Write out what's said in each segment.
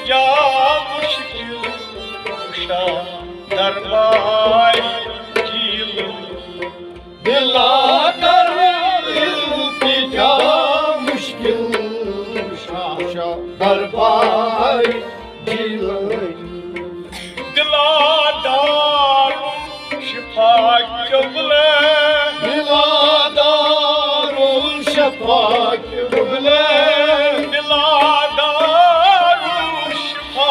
इल्तिजा मुश्किल कुशा दरबार जीलो दिला कर इल्तिजा मुश्किल कुशा दरबार जीलो दिला दारू शिफा कबले दिला दारू शिफा कबले दिला दारू शिफा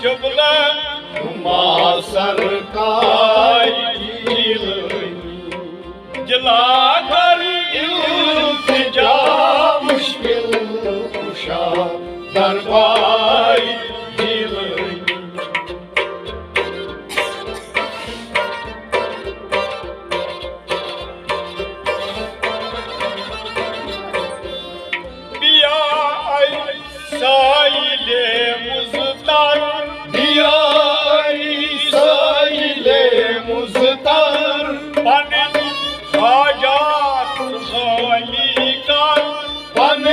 कबले हुमा सरकार दिला कर इल्तिजा मुश्किल कुशा दरबार जीलो साइले मुज़्तर दिया साइले मुज़्तर पन हाजात खाली कर पन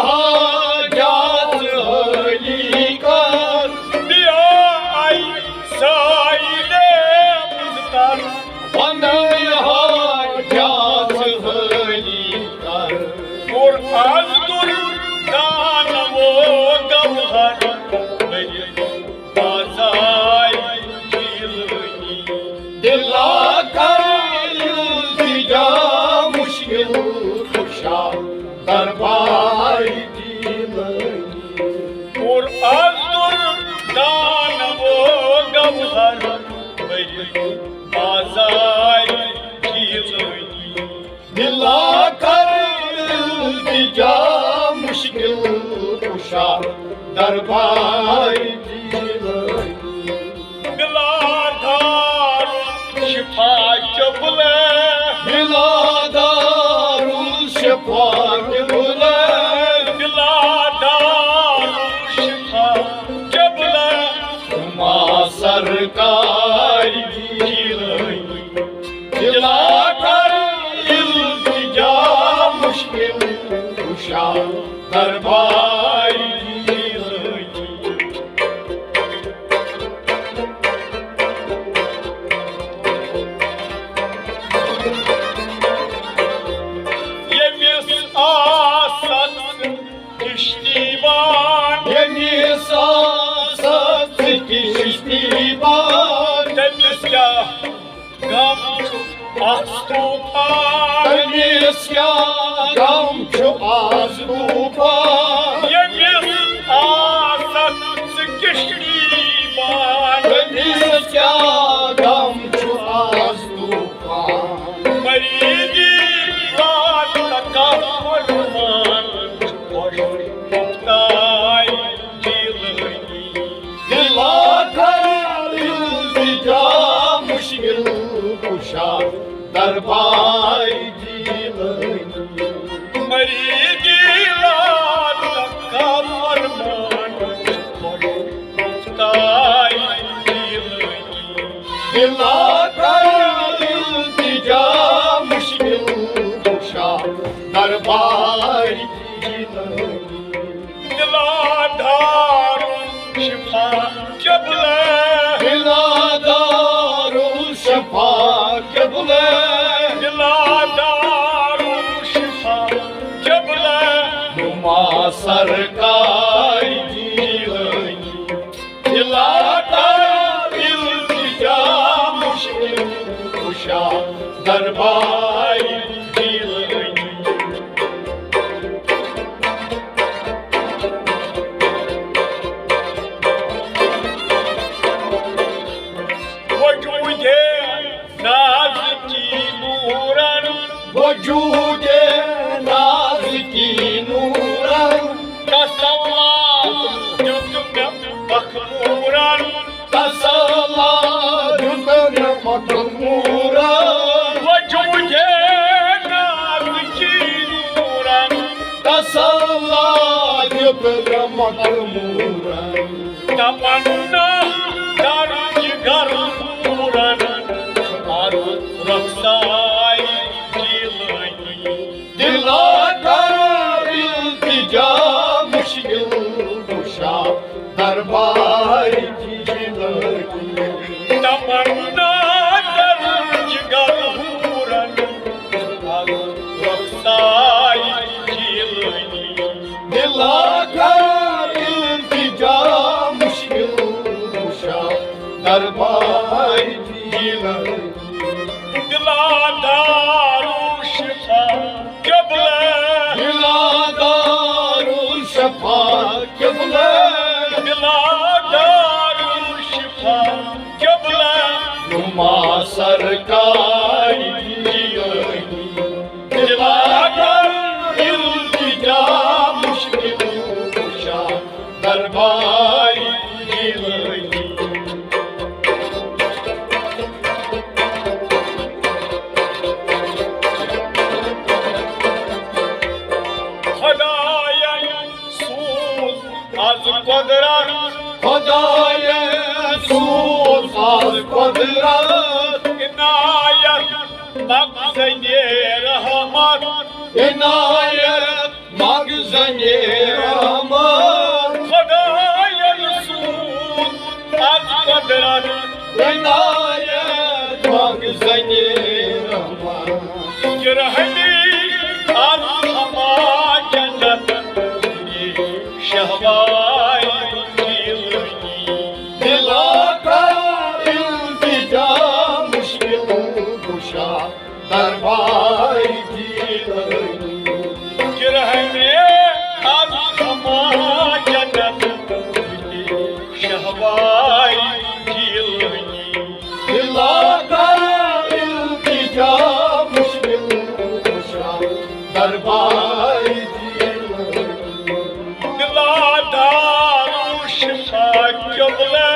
हाजात खाली कर दिया साइले मुज़्तर पन हाजात खाली कर और अज़्दुर दान वो गवहर मेरी बाज़ार जीलनी दिला कर इल्तिजा मुश्किल कुशा दरबार जीलनी और अज़्दुर दान वो गवहर मेरी बाज़ार जीलनी दिला कर इल्तिजा मुश्किल कुशा दरबार जीलनी दिला दारू शिफा कबले दिला दारू शिफा कबले दिला दारू शिफा कबले हुमा सरकार जीलनी दिला कर इल्तिजा मुश्किल कुशा दरबार जीलनी yemis asat kiştiban yemis asat kiştiban temiz ya gam astupan temiz ya gam şu az tufan yemis asat kiştiban temiz ya gam şu az tufan Maridi vaat kahraman hoş muhtay dilini दिला कर इल्तिजा मुश्किल कुशा दरबार जीलनी Maridi vaat kahraman hoş muhtay dilini दिला कर इल्तिजा मुश्किल कुशा दरबार जीलनी दिला दारू शिफा कबले दिला दारू शिफा कबले दिला दारू शिफा कबले हुमा सरकार जीलनी दिला कर इल्तिजा मुश्किल कुशा दरबार जीलनी वजूदे नाज की नूरन वजूद नाज की नूरन कसला जुतुम मखमूरन तसला जुतन मखमूरन वजूदे नाज की नूरन तसला जुतन मखमूरन तमन्ना दर्ज घर मूरन और रफ्ताई दिलनी दिला कर इल्तिजा मुश्किल कुशा दरबार दिला कर इल्तिजा मुश्किल कुशा दरबार जिलनी दिला दारू शिफा क़िबला दिला दारुल शफा क़िबला दिला दारू शिफा क़िबला नुमा सरकार जिलनी दिला कर इल्तिजा मुश्किल कुशा दरबार जिलनी खुदाया सूज़ az क़ुदरत खुदाए सूज़ आज क़ुदरत इनायत मग़ज़-ए रहमत इनायत मग़ज़-ए रहमत खुदाया सूज़ az क़ुदरत इनायत मग़ज़-ए रहमत गिरहनी az हमा जन्नत शहवाई जिलनी दिला कर इल्तिजा मुश्किल कुशा दरबार जिलनी गिरहनी az हमा जन्नत शहवाई जिलनी दिला कर इल्तिजा मुश्किल कुशा दरबार जिलनी दिला दारू शिफा क़िबला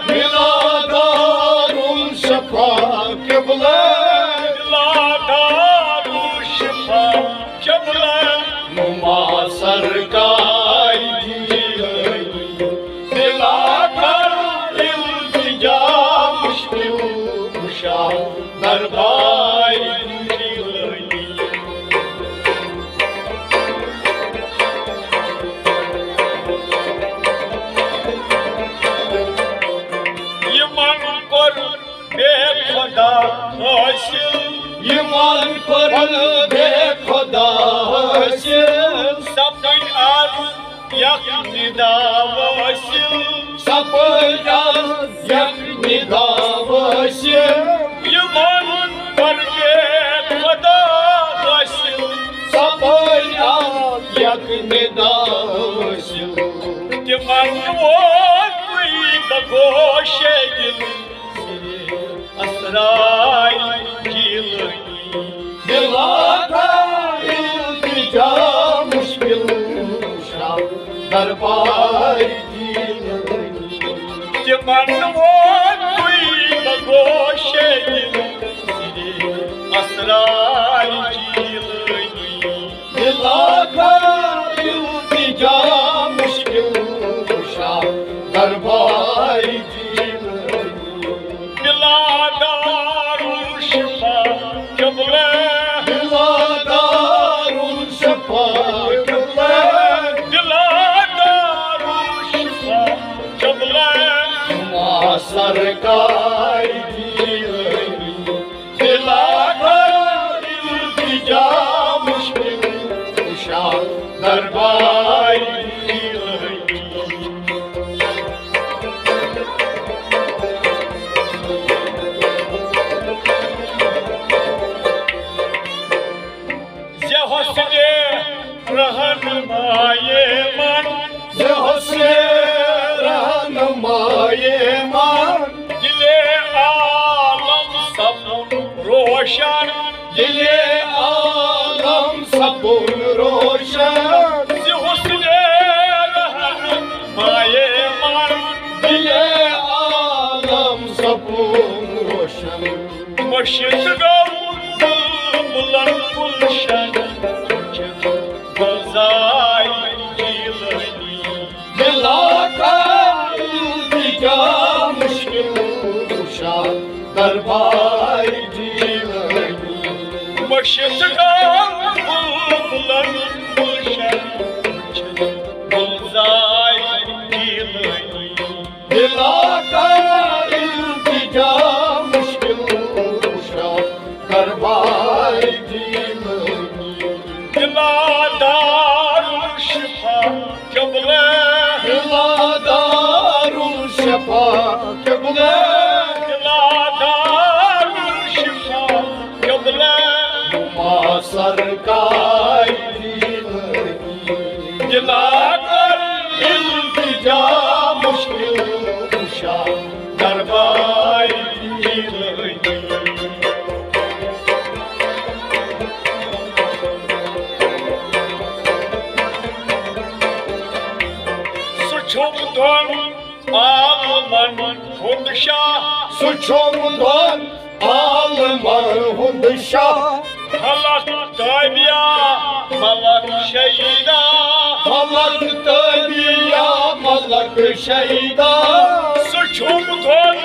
दिला दारुल शफा क़िबला दिला दारू शिफा क़िबला नुमा सरकार जिलनी दिला कर इल्तिजा मुश्किल कुशा दरबार जिलनी यमन पर बेखुदा हासिल ईमान पर बेखुदा हासिल सपन आज यक निदा वासिल सपया यक निदा हासिल यमन पर बेखुदा हासिल सपया यक निदा हासिल तिमन वो कोई बगोशे दिल असराई जिलनी दिला कर इल्तिजा मुश्किल कुशा दरबार जिलनी तिमन वो कोई बगोशे दिल असराई जिलनी दिला कर इल्तिजा मुश्किल कुशा दरबार जिलनी दिला दारू शिफा क़िबला दिला दारुल शफा क़िबला दिला दारू शिफा क़िबला नुमा सरकार जिलनी दिला कर इल्तिजा मुश्किल कुशा दरबार जिलनी ये हुस्ने रहनुमाए मन से हुस्ने रहनुमाए मान दिले आलम सब रोशन दिले आलम सपुन रोशन ये हुस्ने रहनुमाए मन दिले आलम सपुन रोशन मशीद गो बुलंद गुलशन गुलजाई जिलनी दिला कर इल्तिजा मुश्किल कुशा दरबार जिलनी मशीद गो बुलंद गुलशन गुलजाई जिलनी दिला कर इल्तिजा मुश्किल कुशा दरबार जिलनी दिला दारू शिफा Kıble Darul Şefa Kıble Darul Şifa Kıble Ma sarkar Dilagar iltica müşkil kuşa Darbay Dilay Suçumdan ağlaman Hundşah Suçumdan alma hundşa Halak tabiya malak şeyda Malak tabiya malak şeyda Suçumdan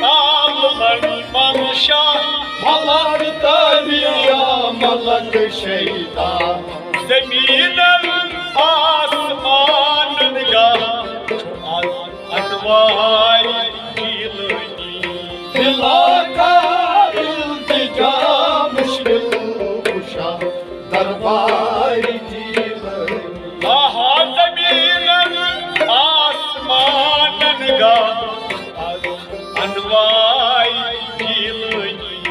ağlaman manşah Malak tabiya malak şeyda Zeminen asmanınga Anvay dilini Dilaka iltica müşkil kuşa Darbar dilay Aha zeminen asmanınga Anvay dilini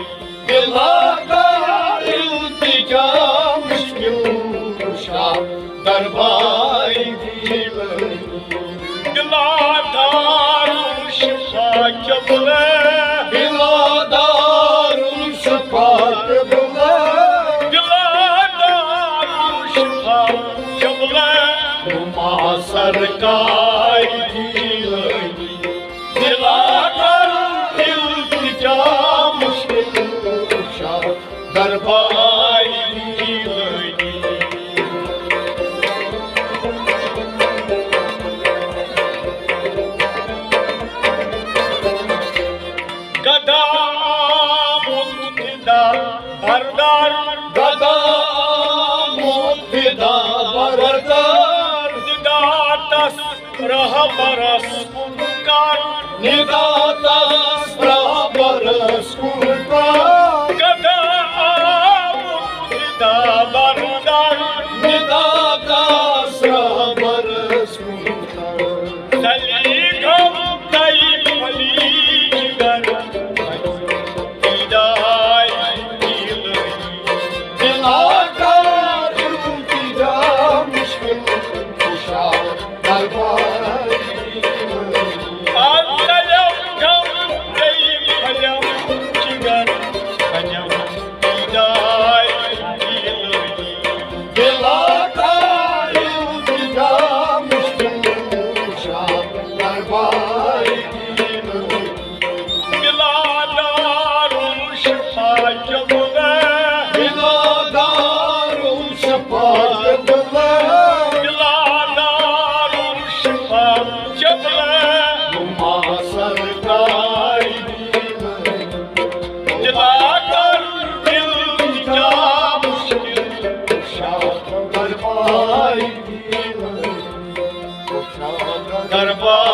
Dilaka iltica müşkil kuşa Darbar dilay Diladarul şifa kıble Biladarul şefa kıble Diladarul şifa kıble Ma sarkar dilay Dilagar iltica müşkil kuşa Darbay dilini Gada muktida bardar Gada muhtida bardar Didatas rahabaras kunkar Nidatas rabaras kurkar Gada muktida bardar Nidatas rabaras kurkar Saligam dayip paligar Diday dilini Dilakar iltica müşkil kuşa Darbar Anlayam kam deyip halam Kigar hanyam Diday dilini Dilakar iltica müşkil kuşa Darbar Biladarul şifa kıble Biladarul şefa kıble Biladarul şifa kıble Ma sarkar Dilagar iltica müşkil Darbar Darba